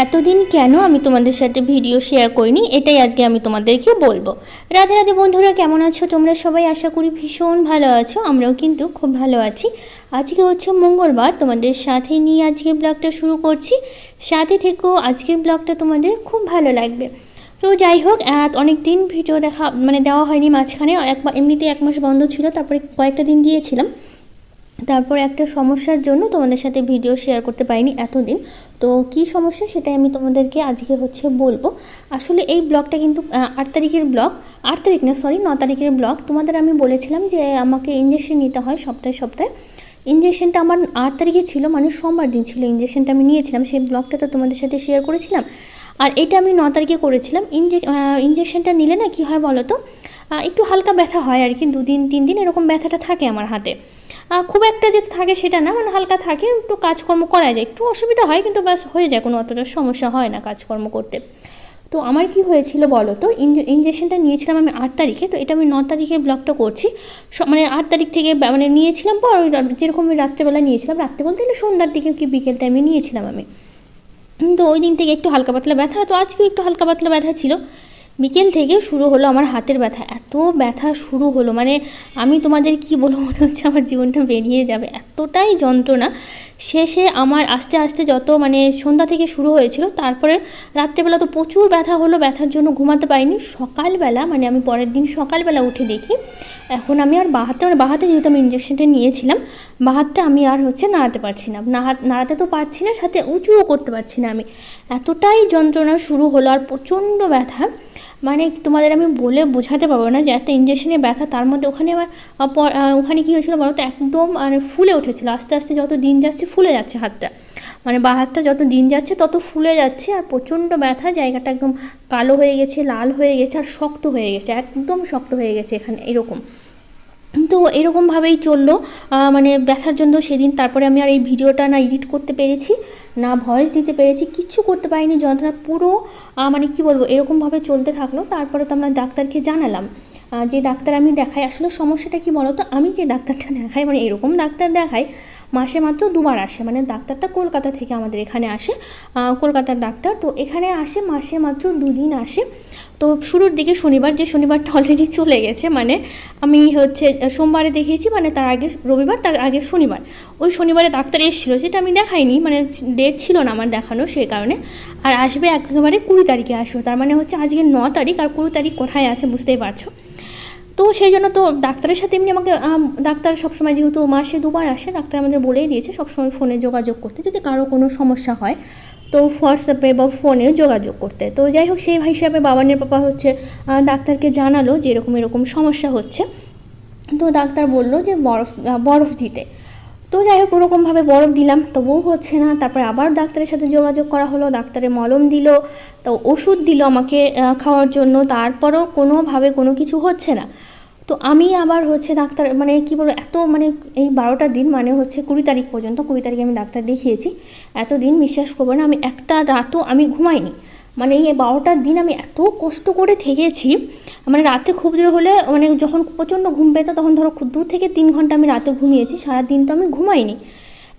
এতদিন কেন আমি তোমাদের সাথে ভিডিও শেয়ার করিনি, এটাই আজকে আমি তোমাদেরকে বলবো। রাধে রাধে বন্ধুরা, কেমন আছো তোমরা সবাই? আশা করি ভীষণ ভালো আছো, আমরাও কিন্তু খুব ভালো আছি। আজকে হচ্ছে মঙ্গলবার, তোমাদের সাথে নিয়ে আজকে ব্লগটা শুরু করছি। সাথে থেকেও আজকের ব্লগটা তোমাদের খুব ভালো লাগবে। তো যাই হোক, অনেক দিন ভিডিও দেওয়া হয়নি। মাঝখানে এমনিতে 1 মাস বন্ধ ছিল, তারপরে কয়েকটা দিন দিয়েছিলাম। তারপর একটা সমস্যার জন্য তোমাদের সাথে ভিডিও শেয়ার করতে পারিনি এতদিন। তো কি সমস্যা সেটাই আমি তোমাদেরকে আজকে বলবো। আসলে এই ব্লগটা কিন্তু 8 তারিখের ব্লগ, 8 তারিখ না, সরি 9 তারিখের ব্লগ। তোমাদের আমি বলেছিলাম যে আমাকে ইঞ্জেকশন নিতে হয় সপ্তাহে। ইঞ্জেকশনটা আমার 8 তারিখে ছিল, মানে সোমবার দিন ছিল ইঞ্জেকশনটা আমি নিয়েছিলাম। সেই ব্লগটা তো তোমাদের সাথে শেয়ার করেছিলাম। আর এটা আমি 9 তারিখে করেছিলাম। ইঞ্জেকশনটা নিলে না কি হয় বলো তো, একটু হালকা ব্যথা হয় আর কি, 2 দিন 3 দিন এরকম ব্যথাটা থাকে আমার হাতে। খুব একটা যে থাকে সেটা না, মানে হালকা থাকে, একটু কাজকর্ম করা যায়, একটু অসুবিধা হয় কিন্তু ব্যাস হয়ে যায়, কোনো অতটা সমস্যা হয় না কাজকর্ম করতে। তো আমার কি হয়েছিল বলো তো, ইঞ্জেকশনটা নিয়েছিলাম আমি 8 তারিখে, তো এটা আমি 9 তারিখে ব্লগটা করছি। মানে 8 তারিখ থেকে মানে নিয়েছিলাম, পর ওই যেরকম আমি রাত্রেবেলা নিয়েছিলাম, রাত্রে বলতে গেলে সন্ধ্যার দিকে কি বিকেল টাইমে নিয়েছিলাম আমি। তো ওই দিন থেকে একটু হালকা পাতলা ব্যথা, তো আজকেও একটু হালকা পাতলা ব্যথা ছিল। বিকেল থেকে শুরু হলো আমার হাতের ব্যথা, এত ব্যথা শুরু হলো, মানে আমি তোমাদের কি বলবো, মনে হচ্ছে আমার জীবনটা বেরিয়ে যাবে, এতটাই যন্ত্রণা। শেষে আমার আস্তে আস্তে যত মানে সন্ধ্যা থেকে শুরু হয়েছিল, তারপরে রাত্রেবেলা তো প্রচুর ব্যথা হলো, ব্যথার জন্য ঘুমাতে পারিনি। সকালবেলা মানে আমি পরের দিন সকালবেলা উঠে দেখি এখন আমি আর বাহাতে যেহেতু আমি ইঞ্জেকশনটা নিয়েছিলাম, বাহাতটা আমি আর নাড়াতে পারছি না, নাড়াতে তো পারছি না, সাথে উঁচুও করতে পারছি না আমি। এতটাই যন্ত্রণা শুরু হলো আর প্রচণ্ড ব্যথা, মানে তোমাদের আমি বলে বোঝাতে পারবো না যে একটা ইঞ্জেকশনের ব্যথা। তার মধ্যে ওখানে আমার ওখানে কী হয়েছিলো বলো তো, একদম মানে ফুলে উঠেছিলো, আস্তে আস্তে যত দিন যাচ্ছে ফুলে যাচ্ছে হাতটা, মানে বাঁ হাতটা যত দিন যাচ্ছে তত ফুলে যাচ্ছে, আর প্রচণ্ড ব্যথা, জায়গাটা একদম কালো হয়ে গেছে, লাল হয়ে গেছে, আর শক্ত হয়ে গেছে, একদম শক্ত হয়ে গেছে এখানে এরকম। তো এরকমভাবেই চললো মানে ব্যথার জন্য সেদিন। তারপরে আমি আর এই ভিডিওটা না এডিট করতে পেরেছি, না ভয়েস দিতে পেরেছি, কিচ্ছু করতে পারিনি, যন্ত্রণা পুরো মানে কি বলবো এরকমভাবে চলতে থাকলো। তারপরে তো আমরা ডাক্তারকে জানালাম, যে ডাক্তার আমি দেখাই। আসলে সমস্যাটা কি বলো তো, আমি যে ডাক্তারটা দেখাই, মানে এরকম ডাক্তার দেখাই মাসে মাত্র 2 বার আসে, মানে ডাক্তারটা কলকাতা থেকে আমাদের এখানে আসে, কলকাতার ডাক্তার। তো এখানে আসে মাসে মাত্র 2 দিন আসে। তো শুরুর দিকে শনিবার, যে শনিবারটা অলরেডি চলে গেছে, মানে আমি সোমবারে দেখিয়েছি, মানে তার আগে রবিবার, তার আগে শনিবার, ওই শনিবারে ডাক্তার এসেছিলো, সেটা আমি দেখাইনি, মানে ডেট ছিল না আমার দেখানো, সেই কারণে। আর আসবে একেবারে 20 তারিখে আসবে, তার মানে আজকে 9 তারিখ, আর 20 তারিখ কোথায় আছে বুঝতেই পারছো। তো সেই জন্য তো ডাক্তারের সাথে এমনি আমাকে ডাক্তার সবসময় যেহেতু মাসে 2 বার আসে, ডাক্তার আমাদের বলেই দিয়েছে সবসময় ফোনে যোগাযোগ করতে, যদি কারো কোনো সমস্যা হয় তো হোয়াটসঅ্যাপে বা ফোনে যোগাযোগ করতে। তো যাই হোক, সেই হিসাবে বাবানের পাপা ডাক্তারকে জানালো যে এরকম সমস্যা হচ্ছে। তো ডাক্তার বললো যে বরফ দিতে। তো যাই হোক, ওরকমভাবে বরফ দিলাম, তবুও হচ্ছে না। তারপরে আবার ডাক্তারের সাথে যোগাযোগ করা হলো, ডাক্তারে মলম দিল, তো ওষুধ দিল আমাকে খাওয়ার জন্য, তারপরেও কোনোভাবে কোনো কিছু হচ্ছে না। তো আমি আবার ডাক্তার মানে কি বলবো, এত মানে এই 12টা দিন, মানে 20 তারিখ পর্যন্ত, 20 তারিখে আমি ডাক্তার দেখিয়েছি। এতদিন বিশ্বাস করবো না, আমি একটা রাতও আমি ঘুমাইনি, মানে এই 12টা দিন আমি এত কষ্ট করে থেকেছি। মানে রাতে খুব জোর হলে, মানে যখন প্রচণ্ড ঘুম পেতো তখন ধরো 2 থেকে 3 ঘন্টা আমি রাতে ঘুমিয়েছি, সারাদিন তো আমি ঘুমাইনি।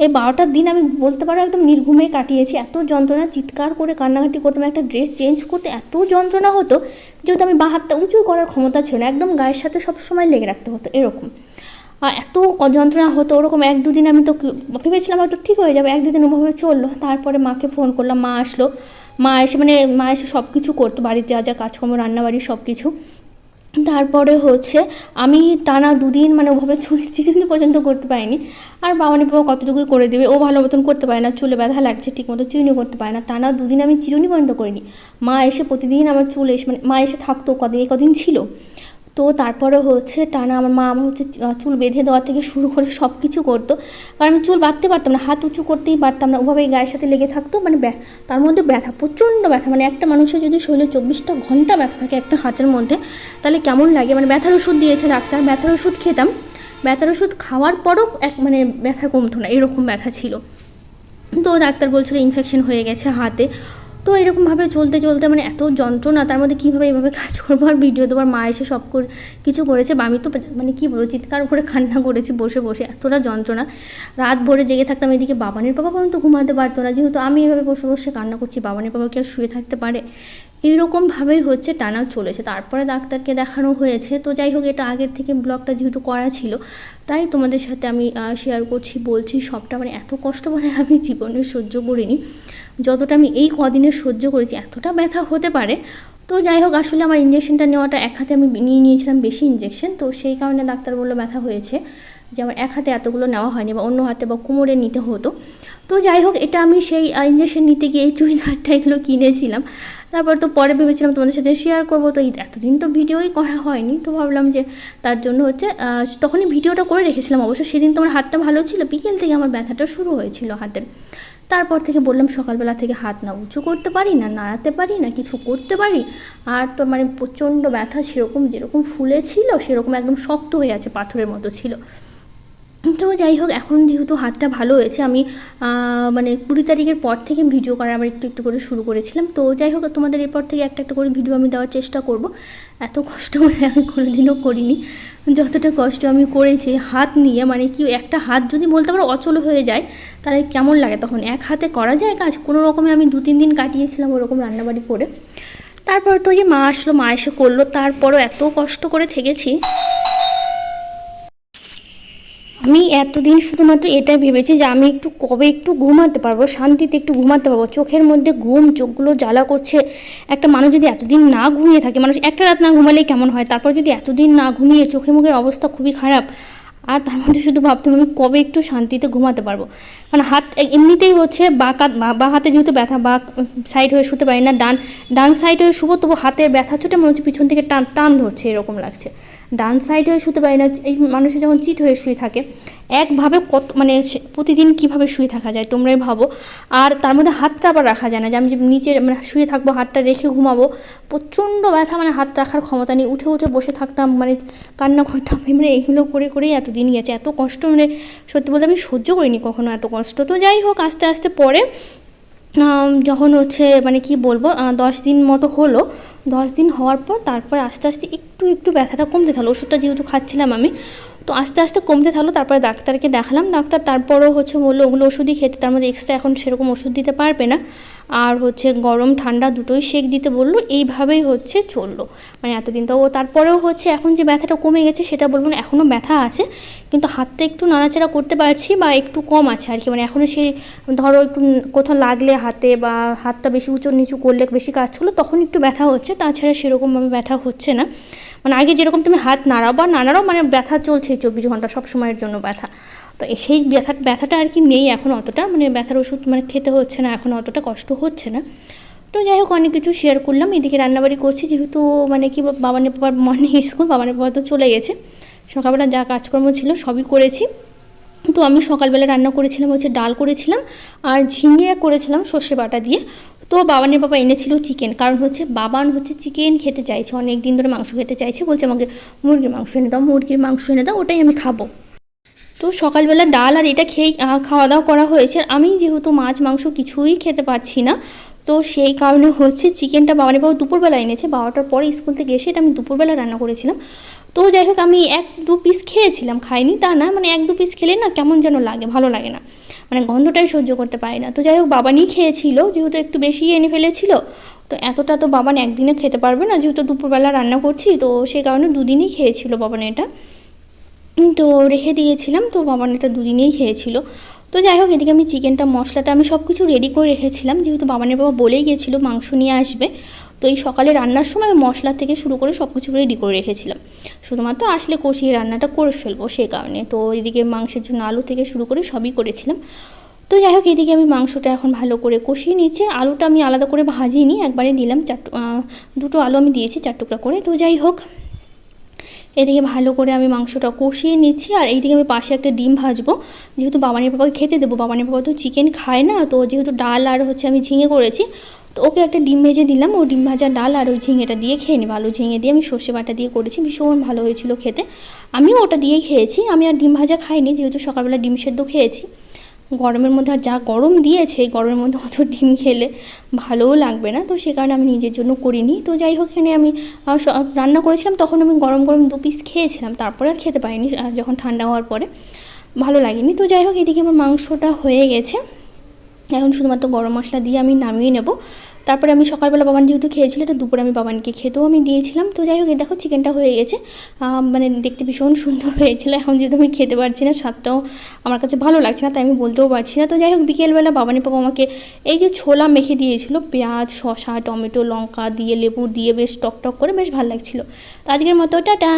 এই 12টা দিন আমি বলতে পারো একদম নির্ঘুমে কাটিয়েছি। এত যন্ত্রণা, চিৎকার করে কান্নাকাটি করতাম, একটা ড্রেস চেঞ্জ করতে এত যন্ত্রণা হতো, যেহেতু আমি বাঁ হাতটা উঁচু করার ক্ষমতা ছিল না, একদম গায়ের সাথে সবসময় লেগে রাখতে হতো এরকম। এত যন্ত্রণা হতো ওরকম। 1-2 দিন আমি তো ভেবেছিলাম হয়তো ঠিক হয়ে যাবে, 1-2 দিন ওভাবে চললো। তারপরে মাকে ফোন করলাম, মা আসলো, মা এসে সব কিছু করতো, বাড়িতে যা কাজকর্ম, রান্নাবাড়ি সব কিছু। তারপরে আমি টানা 2 দিন মানে ওভাবে চিরুনি পর্যন্ত করতে পারিনি। আর বাবানি বাবা কতটুকুই করে দেবে, ও ভালো মতন করতে পারে না, চুলে ব্যথা লাগছে ঠিক মতো চিরুনি করতে পারে না, টানা 2 দিন আমি চিরুনি পর্যন্ত করিনি। মা এসে প্রতিদিন আমার চুল মানে মা এসে থাকতো, কদিন ছিল। তো তারপরে টানা আমার মা আমার চুল বেঁধে দেওয়া থেকে শুরু করে সব কিছু করতো, কারণ আমি চুল বাঁধতে পারতাম না, হাত উঁচু করতেই পারতাম না, ওভাবেই গায়ের সাথে লেগে থাকতো। মানে তার মধ্যে ব্যথা, প্রচণ্ড ব্যথা, মানে একটা মানুষের যদি শরীরে 24টা ঘন্টা ব্যথা থাকে একটা হাতের মধ্যে, তাহলে কেমন লাগে। মানে ব্যথার ওষুধ দিয়েছে ডাক্তার, ব্যথার ওষুধ খেতাম, ব্যথার ওষুধ খাওয়ার পরও মানে ব্যথা কমতো না, এরকম ব্যথা ছিল। তো ডাক্তার বলছিল ইনফেকশন হয়ে গেছে হাতে। তো এরকমভাবে চলতে চলতে মানে এত যন্ত্রণা, তার মধ্যে কীভাবে এইভাবে কাজ করবো আর ভিডিও দেবার, মা এসে সব কিছু করেছে। বা আমি তো মানে কী বলবো, চিৎকার করে কান্না করেছি বসে বসে, এতটা যন্ত্রণা। রাত ভরে জেগে থাকতাম। এদিকে বাবানের বাবা পর্যন্ত ঘুমাতে পারতো না, যেহেতু আমি এভাবে বসে বসে কান্না করছি। বাবানের বাবা কি আর শুয়ে থাকতে পারে? এইরকমভাবেই হচ্ছে টানা চলেছে। তারপরে ডাক্তারকে দেখানো হয়েছে। তো যাই হোক, এটা আগের থেকে ব্লগটা যেহেতু করা ছিল, তাই তোমাদের সাথে আমি শেয়ার করছি, বলছি সবটা। মানে এত কষ্ট বলে আমি জীবনে সহ্য করিনি, যতটা আমি এই কদিনে সহ্য করেছি। এতটা ব্যথা হতে পারে। তো যাই হোক, আসলে আমার ইঞ্জেকশনটা নেওয়াটা এক হাতে আমি নিয়েছিলাম বেশি ইঞ্জেকশন, তো সেই কারণে ডাক্তার বললো ব্যথা হয়েছে, যে আমার এক হাতে এতগুলো নেওয়া হয়নি, বা অন্য হাতে বা কোমরে নিতে হতো। তো যাই হোক, এটা আমি সেই ইঞ্জেকশন নিতে গিয়ে এই চুড়িদারটা এগুলো কিনেছিলাম। তারপর তো পরে ভেবেছিলাম তোমাদের সাথে শেয়ার করবো, তো এতদিন তো ভিডিওই করা হয়নি, তো ভাবলাম যে তার জন্য হচ্ছে তখনই ভিডিওটা করে রেখেছিলাম। অবশ্য সেদিন তো আমার হাতটা ভালো ছিল, বিকেল থেকে আমার ব্যথাটা শুরু হয়েছিল হাতের। তারপর থেকে বললাম সকালবেলা থেকে হাত না উঁচু করতে পারি, না নাড়াতে পারি, না কিছু করতে পারি। আর তো মানে প্রচণ্ড ব্যথা, সেরকম যেরকম ফুলে ছিল সেরকম একদম শক্ত হয়ে আছে, পাথরের মতো ছিল। তো যাই হোক, এখন যেহেতু হাতটা ভালো হয়েছে, আমি মানে 20 তারিখের পর থেকে ভিডিও করা আবার একটু একটু করে শুরু করেছিলাম। তো যাই হোক, তোমাদের এরপর থেকে একটা একটা করে ভিডিও আমি দেওয়ার চেষ্টা করব। এত কষ্ট মানে আমি কোনোদিনও করিনি, যতটা কষ্ট আমি করেছি হাত নিয়ে। মানে কি, একটা হাত যদি বলতে পারো অচল হয়ে যায়, তাহলে কেমন লাগে তখন? এক হাতে করা যায় কাজ, কোনো রকমে আমি 2-3 দিন কাটিয়েছিলাম ওরকম রান্নাবাড়ি করে। তারপর তো যে মা আসলো, মা এসে করলো, তারপরও এত কষ্ট করে থেকেছি। আমি এতদিন শুধুমাত্র এটাই ভেবেছি যে আমি কবে একটু ঘুমাতে পারবো, শান্তিতে একটু ঘুমাতে পারবো। চোখের মধ্যে ঘুম, চোখগুলো জ্বালা করছে। একটা মানুষ যদি এতদিন না ঘুমিয়ে থাকে, মানুষ একটা রাত না ঘুমালেই কেমন হয়, তারপর যদি এতদিন না ঘুমিয়ে, চোখে মুখের অবস্থা খুবই খারাপ। আর তার মধ্যে শুধু ভাবতাম আমি কবে একটু শান্তিতে ঘুমাতে পারবো। কারণ হাত এমনিতেই হচ্ছে বা হাতে যেহেতু ব্যথা, বা সাইড হয়ে শুতে পারি না, ডান সাইড হয়ে শুবো, তবু হাতের ব্যথা চোটে মনে হচ্ছে পিছন থেকে টান ধরছে, এরকম লাগছে। ডান সাইড হয়ে শুতে পারি না। এই মানুষের যখন চিত হয়ে শুয়ে থাকে, একভাবে কত মানে প্রতিদিন কিভাবে শুয়ে থাকা যায় তোমরাই ভাবো। আর তার মধ্যে হাতটা আবার রাখা যায় না, যে আমি যে নিচে মানে শুয়ে থাকবো, হাতটা রেখে ঘুমাবো, প্রচণ্ড ব্যথা, মানে হাত রাখার ক্ষমতা নেই। উঠে উঠে বসে থাকতাম, মানে কান্না করতাম। মানে এইগুলো করে করেই এতদিন গেছে। এত কষ্ট মানে সত্যি বলতে আমি সহ্য করিনি কখনো এত কষ্ট। তো যাই হোক, আস্তে আস্তে পরে যখন হচ্ছে মানে কি বলবো, 10 দিন মতো হলো। 10 দিন হওয়ার পর তারপরে আস্তে আস্তে একটু একটু ব্যথাটা কমতে থাকলো। ওষুধটা যেহেতু খাচ্ছিলাম আমি, তো আস্তে আস্তে কমতে থাকলো। তারপরে ডাক্তারকে দেখালাম, ডাক্তার তারপরও হচ্ছে বললো ওগুলো ওষুধই খেতে, তার মধ্যে এক্সট্রা এখন সেরকম ওষুধ দিতে পারবে না। আর হচ্ছে গরম ঠান্ডা দুটোই সেক দিতে বললো। এইভাবেই হচ্ছে চললো মানে এতদিন। তো তারপরেও হচ্ছে এখন যে ব্যথাটা কমে গেছে সেটা বলবো না, এখনও ব্যথা আছে, কিন্তু হাতটা একটু নাড়াচাড়া করতে পারছি, বা একটু কম আছে আর কি। মানে এখনও সেই ধরো একটু কোথাও লাগলে হাতে, বা হাতটা বেশি উঁচু নিচু করলে, বেশি কাজ করলো, তখন একটু ব্যথা হচ্ছে। তাছাড়া সেরকমভাবে ব্যথা হচ্ছে না। মানে আগে যেরকম তুমি হাত নাড়াও বা না নাড়াও, মানে ব্যথা চলছে 24 ঘন্টা, সব সময়ের জন্য ব্যথা। তো সেই ব্যথাটা আর কি নেই এখন অতটা, মানে ব্যথার ওষুধ মানে খেতে হচ্ছে না, এখন অতটা কষ্ট হচ্ছে না। তো যাই হোক, অনেক কিছু শেয়ার করলাম। এদিকে রান্নাবাড়ি করছি, যেহেতু মানে কি বাবানের বাবার মর্নিং স্কুল, বাবানের বাবা তো চলে গেছে। সকালবেলা যা কাজকর্ম ছিল সবই করেছি। তো আমি সকালবেলা রান্না করেছিলাম হচ্ছে ডাল করেছিলাম, আর ঝিঙে করেছিলাম সর্ষে বাটা দিয়ে। তো বাবানের বাবা এনেছিল চিকেন, কারণ হচ্ছে বাবান হচ্ছে চিকেন খেতে চাইছে, অনেক দিন ধরে মাংস খেতে চাইছে, বলছে আমাকে মুরগির মাংস এনে দাও, মুরগির মাংস এনে দাও, ওটাই আমি খাবো। তো সকালবেলা ডাল আর এটা খেয়ে খাওয়া দাওয়া করা হয়েছে। আমি যেহেতু মাছ মাংস কিছুই খেতে পারছি না, তো সেই কারণে হচ্ছে চিকেনটা বাবানের বাবা দুপুরবেলা এনেছে, 12টার পরে স্কুল থেকে এসে এটা আমি দুপুরবেলা রান্না করেছিলাম। তো যাই হোক, আমি 1-2 পিস খেয়েছিলাম, খাইনি তা না, মানে 1-2 পিস খেলে না কেমন যেন লাগে, ভালো লাগে না, মানে গন্ধটাই সহ্য করতে পারি না। তো যাই হোক, বাবানই খেয়েছিল, যেহেতু একটু বেশি এনে ফেলেছিল। তো এতটা তো বাবান একদিনে খেতে পারবে না, যেহেতু দুপুরবেলা রান্না করছি, তো সেই কারণে 2 দিনই খেয়েছিল বাবান এটা। তো রেখে দিয়েছিলাম, তো বাবান এটা 2 দিনেই খেয়েছিল। তো যাই হোক, এদিকে আমি চিকেনটা মশলাটা আমি সব কিছু রেডি করে রেখেছিলাম, যেহেতু বাবানের বাবা বলেই গেছিলো মাংস নিয়ে আসবে। তো এই সকালে রান্নার সময় মশলা থেকে শুরু করে সব কিছু রেডি করে রেখেছিলাম, শুধুমাত্র আসলে কষিয়ে রান্নাটা করে ফেলবো সেই কারণে। তো এদিকে মাংসের জন্য আলু থেকে শুরু করে সবই করেছিলাম। তো যাই হোক, এদিকে আমি মাংসটা এখন ভালো করে কষিয়ে নিচ্ছি। আলুটা আমি আলাদা করে ভাজিনি, একবারে দিলাম, 2টো আলু আমি দিয়েছি 4 টুকরা করে। তো যাই হোক, এদিকে ভালো করে আমি মাংসটা কষিয়ে নিচ্ছি, আর এইদিকে আমি পাশে একটা ডিম ভাজবো, যেহেতু বাবানের বাবাকে খেতে দেবো। বাবানের বাবা তো চিকেন খায় না, তো যেহেতু ডাল আর হচ্ছে আমি ঝিঙে করেছি, তো ওকে একটা ডিম ভেজে দিলাম। ও ডিম ভাজা ডাল আর ওই ঝিঙেটা দিয়ে খেয়ে নেবে। আলু ঝিঙে দিয়ে আমি সর্ষে বাটা দিয়ে করেছি, ভীষণ ভালো হয়েছিল খেতে। আমিও ওটা দিয়েই খেয়েছি, আমি আর ডিম ভাজা খাইনি, যেহেতু সকালবেলা ডিম সেদ্ধ খেয়েছি। গরমের মধ্যে আর যা গরম দিয়েছে এই গরমের মধ্যে অত ডিম খেলে ভালোও লাগবে না, তো সে কারণে আমি নিজের জন্য করিনি। তো যাই হোক, এখানে আমি রান্না করেছিলাম তখন আমি গরম গরম 2 পিস খেয়েছিলাম, তারপরে আর খেতে পারিনি যখন ঠান্ডা হওয়ার পরে ভালো লাগেনি। তো যাই হোক, এদিকে আমার মাংসটা হয়ে গেছে, এখন শুধুমাত্র গরম মশলা দিয়ে আমি নামিয়ে নেব। তারপরে আমি সকালবেলা বাবান যেহেতু খেয়েছিল, এটা দুপুরে আমি বাবানকে খেতেও আমি দিয়েছিলাম। তো যাই হোক, দেখো চিকেনটা হয়ে গেছে, মানে দেখতে ভীষণ সুন্দর হয়েছিল। এখন যেহেতু আমি খেতে পারছি না, স্বাদটাও আমার কাছে ভালো লাগছে না, তাই আমি বলতেও পারছি না। তো যাই হোক, বিকেলবেলা বাবানের পাপা আমাকে এই যে ছোলা মেখে দিয়েছিল, পেঁয়াজ, শসা, টমেটো, লঙ্কা দিয়ে, লেবু দিয়ে বেশ টক টক করে বেশ ভালো লাগছিলো। তো আজকের মতো টাটা।